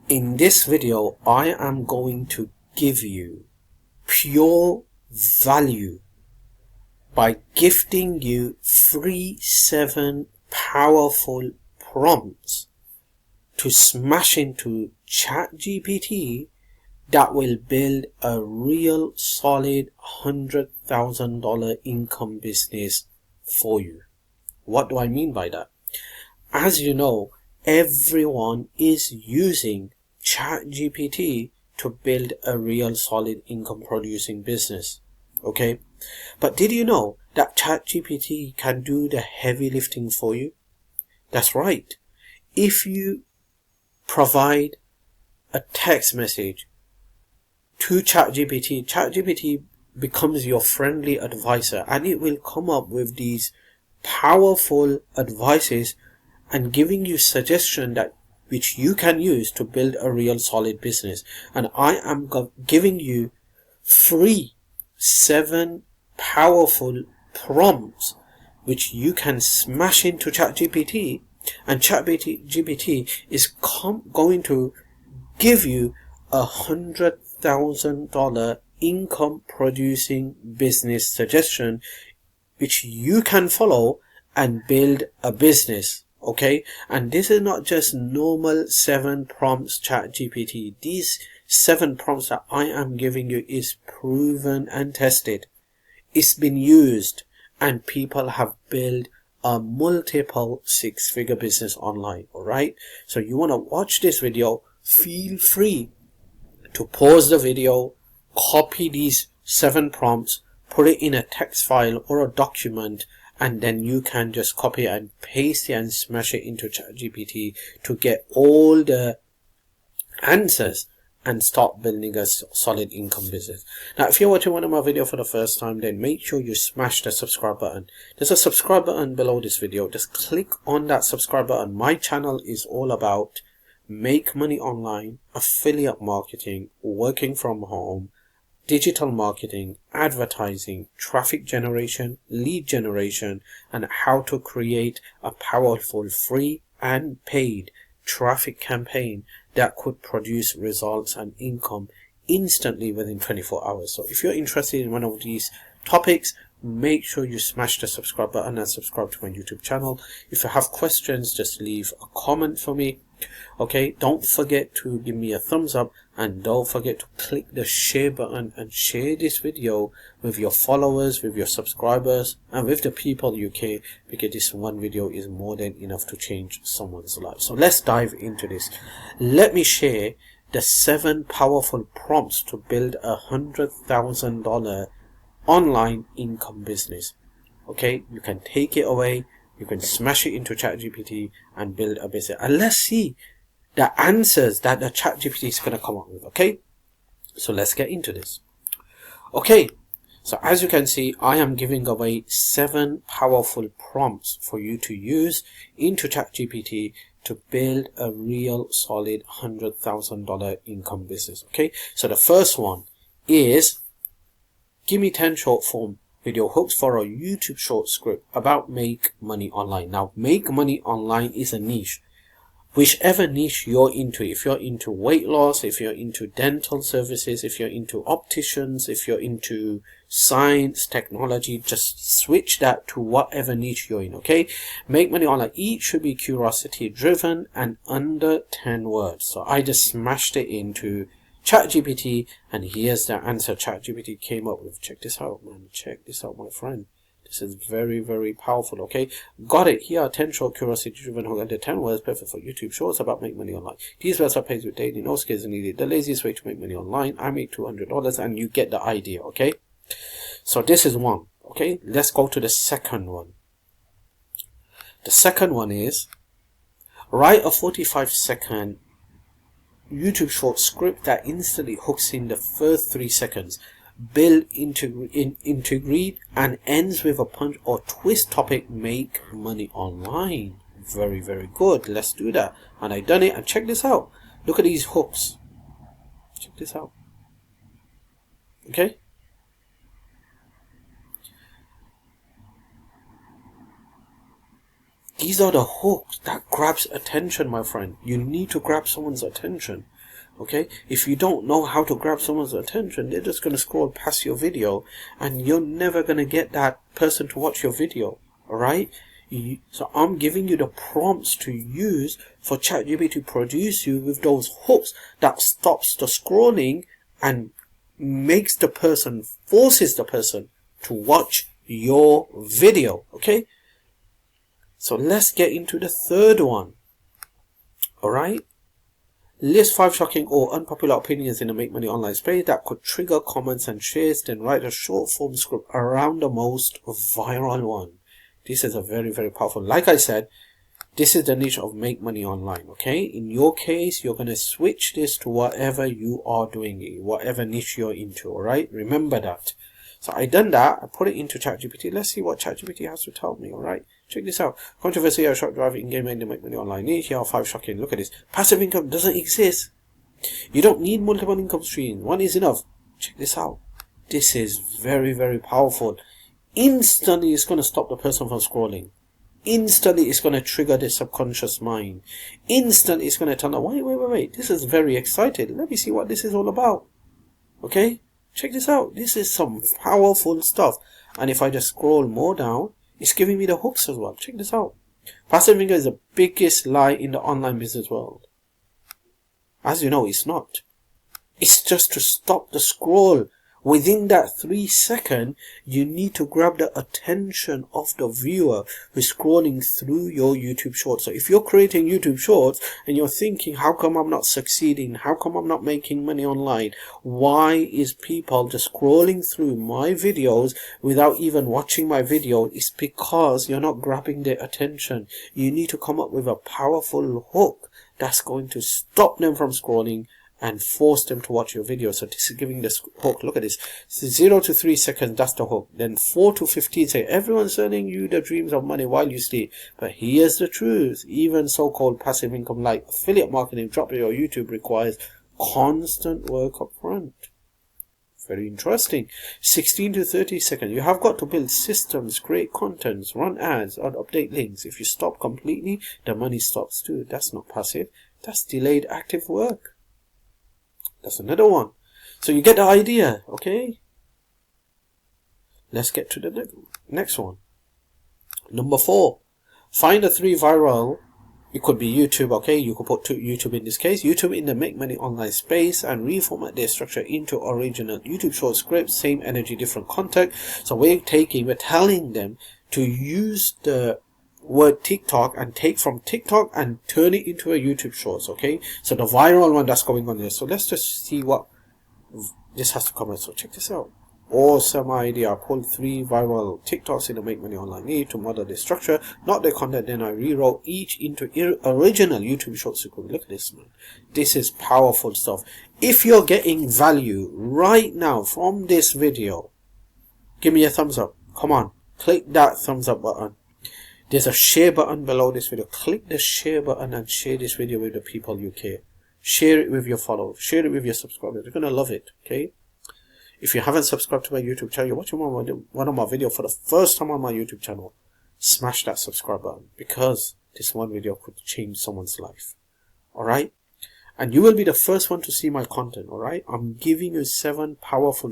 In this video, I am going to give you pure value by gifting you free 7 powerful prompts to smash into Chatgpt that will build a real solid $100,000 income business for you. What do I mean by that? As you know, everyone is using Chatgpt to build a real solid income producing business. Okay? But did you know that Chatgpt can do the heavy lifting for you? That's right. If you provide a text message to Chatgpt, Chatgpt becomes your friendly advisor and it will come up with these powerful advices and giving you suggestions that which you can use to build a real solid business. And I am giving you free 7 powerful prompts which you can smash into Chatgpt, and Chatgpt is going to give you $100,000 income producing business suggestion which you can follow and build a business. Okay, and this is not just normal 7 prompts Chatgpt. These 7 prompts that I am giving you is proven and tested. It's been used and people have built a multiple 6-figure business online. Alright, so you want to watch this video, feel free to pause the video, copy these 7 prompts, put it in a text file or a document, and then you can just copy and paste it and smash it into Chatgpt to get all the answers and start building a solid income business. Now, if you're watching one of my videos for the first time, then make sure you smash the subscribe button. There's a subscribe button below this video. Just click on that subscribe button. My channel is all about make money online, affiliate marketing, working from home, digital marketing, advertising, traffic generation, lead generation, and how to create a powerful free and paid traffic campaign that could produce results and income instantly within 24 hours. So if you're interested in one of these topics, make sure you smash the subscribe button and subscribe to my YouTube channel. If you have questions, just leave a comment for me. Okay, don't forget to give me a thumbs up and don't forget to click the share button and share this video with your followers, with your subscribers, and with the people you care, because this one video is more than enough to change someone's life. So let's dive into this. Let me share the 7 powerful prompts to build a $100,000 online income business. Okay, you can take it away, you can smash it into Chatgpt and build a business. And let's see the answers that the Chatgpt is going to come up with. Okay, so let's get into this. Okay, so as you can see, I am giving away 7 powerful prompts for you to use into Chatgpt to build a real solid $100,000 income business. Okay, so the first one is give me 10 short form video hooks for a YouTube short script about make money online. Now, make money online is a niche. Whichever niche you're into, if you're into weight loss, if you're into dental services, if you're into opticians, if you're into science, technology, just switch that to whatever niche you're in. Okay, make money online. Each should be curiosity driven and under 10 words. So I just smashed it into Chatgpt, and here's the answer Chatgpt came up with. Check this out, man. Check this out, my friend. This is very, very powerful. Okay, got it. Here are 10 short curiosity-driven hook under 10 words, perfect for YouTube shorts about make money online. These words are paid with daily, no skills needed. The laziest way to make money online. I make $200, and you get the idea. Okay, so this is one. Okay, let's go to the second one. The second one is write a 45-second YouTube short script that instantly hooks in the first 3 seconds, build, integrate, and ends with a punch or twist topic. Make money online. Very, very good. Let's do that. And I done it. And check this out. Look at these hooks. Check this out. Okay. These are the hooks that grabs attention, my friend. You need to grab someone's attention. Okay, if you don't know how to grab someone's attention, they're just going to scroll past your video, and you're never going to get that person to watch your video. Alright, so I'm giving you the prompts to use for ChatGPT to produce you with those hooks that stops the scrolling and forces the person to watch your video. Okay, so let's get into the third one. Alright, list 5 shocking or unpopular opinions in the Make Money Online space that could trigger comments and shares, then write a short form script around the most viral one. This is a very, very powerful. Like I said, this is the niche of Make Money Online, okay? In your case, you're going to switch this to whatever you are doing, whatever niche you're into, alright? Remember that. So I done that. I put it into ChatGPT. Let's see what ChatGPT has to tell me, alright? Check this out. Controversy or shock drive in-game in the Make Money Online niche. Here are 5 shocking. Look at this. Passive income doesn't exist. You don't need multiple income streams. One is enough. Check this out. This is very, very powerful. Instantly, it's going to stop the person from scrolling. Instantly, it's going to trigger the subconscious mind. Instantly, it's going to tell them, wait. This is very exciting. Let me see what this is all about. Okay? Check this out. This is some powerful stuff. And if I just scroll more down, it's giving me the hooks as well. Check this out. Passive income is the biggest lie in the online business world. As you know, it's not. It's just to stop the scroll. Within that 3 seconds, you need to grab the attention of the viewer who's scrolling through your YouTube shorts. So if you're creating YouTube shorts and you're thinking, how come I'm not succeeding? How come I'm not making money online? Why is people just scrolling through my videos without even watching my video? It's because you're not grabbing their attention. You need to come up with a powerful hook that's going to stop them from scrolling and force them to watch your video. So this is giving this hook. Look at this. 0 to 3 seconds, that's the hook. Then 4 to 15 say, everyone's selling you the dreams of money while you sleep. But here's the truth. Even so-called passive income like affiliate marketing, dropping your YouTube requires constant work up front. Very interesting. 16 to 30 seconds. You have got to build systems, create contents, run ads, or update links. If you stop completely, the money stops too. That's not passive. That's delayed active work. That's another one. So you get the idea, okay? Let's get to the next one. Number 4. Find the 3 viral. It could be YouTube, okay? You could put YouTube in this case. YouTube in the Make Money Online space and reformat their structure into original YouTube short scripts. Same energy, different content. So we're telling them to use the word TikTok and take from TikTok and turn it into a YouTube shorts, okay? So the viral one that's going on here. So let's just see what this has to come out. So check this out. Awesome idea. I pulled 3 viral TikToks in the Make Money Online need to model the structure, not the content. Then I rewrote each into original YouTube shorts. Look at this, man. This is powerful stuff. If you're getting value right now from this video, give me a thumbs up. Come on, click that thumbs up button. There's a share button below this video. Click the share button and share this video with the people you care. Share it with your followers. Share it with your subscribers. They're going to love it, okay? If you haven't subscribed to my YouTube channel, you're watching one of my videos for the first time on my YouTube channel, smash that subscribe button, because this one video could change someone's life. Alright? And you will be the first one to see my content, alright? I'm giving you 7 powerful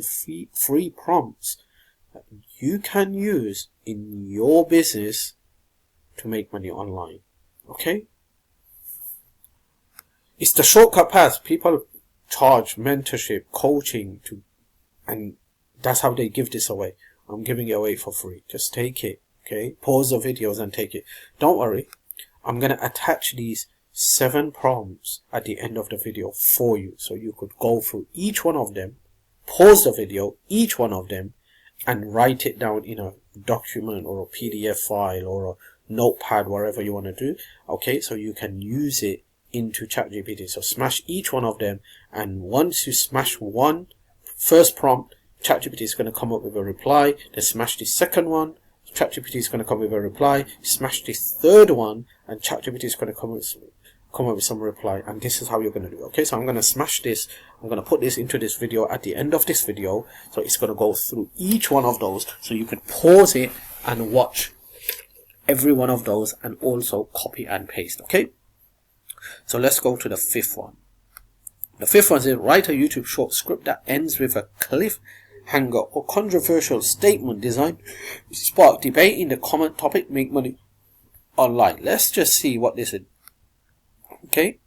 free prompts that you can use in your business to make money online. Okay? It's the shortcut path. People charge mentorship, coaching and that's how they give this away. I'm giving it away for free. Just take it. Okay? Pause the videos and take it. Don't worry. I'm going to attach these 7 prompts at the end of the video for you. So you could go through each one of them, pause the video, each one of them, and write it down in a document or a PDF file or a notepad, wherever you want to do. Okay, so you can use it into ChatGPT. So smash each one of them, and once you smash one first prompt, ChatGPT is going to come up with a reply. Then smash the second one, ChatGPT is going to come up with a reply. Smash the third one, and ChatGPT is going to come up with some reply. And this is how you're going to do it. Okay, so I'm going to smash this. I'm going to put this into this video at the end of this video. So it's going to go through each one of those, so you can pause it and watch every one of those, and also copy and paste. Okay, so let's go to the 5th one. The fifth one is write a YouTube short script that ends with a cliffhanger or controversial statement designed to spark debate in the comment topic, make money online. Let's just see what this is. Okay.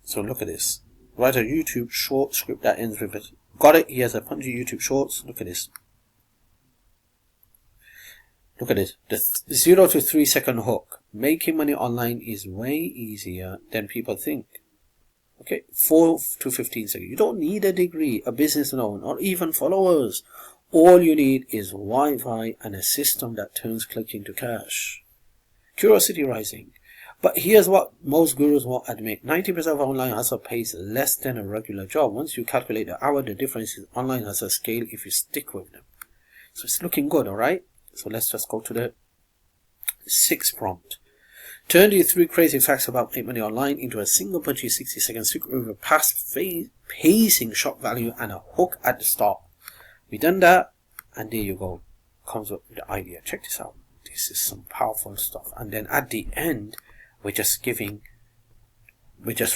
So look at this. Write a YouTube short script that ends with it. Got it? He has a bunch of YouTube shorts. Look at this. Look at this. The 0 to 3 second hook. Making money online is way easier than people think. Okay, 4 to 15 seconds. You don't need a degree, a business loan, or even followers. All you need is Wi-Fi and a system that turns click into cash. Curiosity rising. But here's what most gurus won't admit. 90% of online hustle pays less than a regular job. Once you calculate the hour, the difference is online hustle scale if you stick with them. So it's looking good, alright? So let's just go to the 6th prompt. Turn these 3 crazy facts about make money online into a single punchy 60-second secret with a pacing shock value and a hook at the start. We done that, and there you go. Comes up with the idea. Check this out. This is some powerful stuff. And then at the end, we're just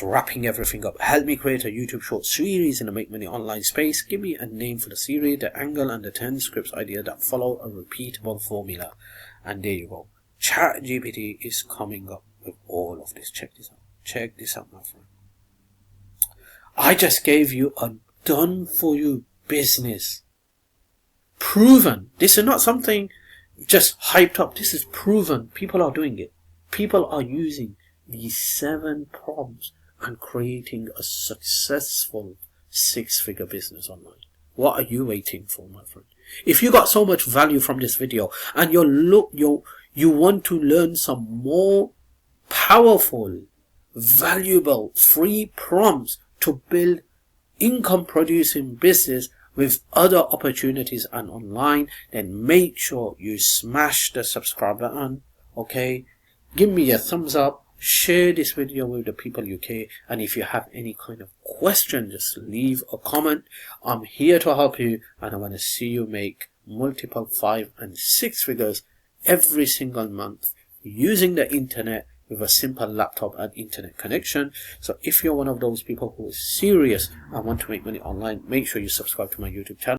wrapping everything up. Help me create a YouTube short series in the make money online space. Give me a name for the series, the angle, and the 10 scripts idea that follow a repeatable formula. And there you go. Chatgpt is coming up with all of this. Check this out. Check this out, my friend. I just gave you a done for you business. Proven. This is not something just hyped up. This is proven. People are doing it. People are using these 7 prompts and creating a successful 6-figure business online. What are you waiting for, my friend? If you got so much value from this video and you want to learn some more powerful, valuable, free prompts to build income producing business with other opportunities and online, then make sure you smash the subscribe button. Okay, give me a thumbs up, share this video with the people you care, and if you have any kind of question, just leave a comment. I'm here to help you, and I want to see you make multiple 5 and 6 figures every single month using the internet with a simple laptop and internet connection. So if you're one of those people who is serious and want to make money online, make sure you subscribe to my YouTube channel.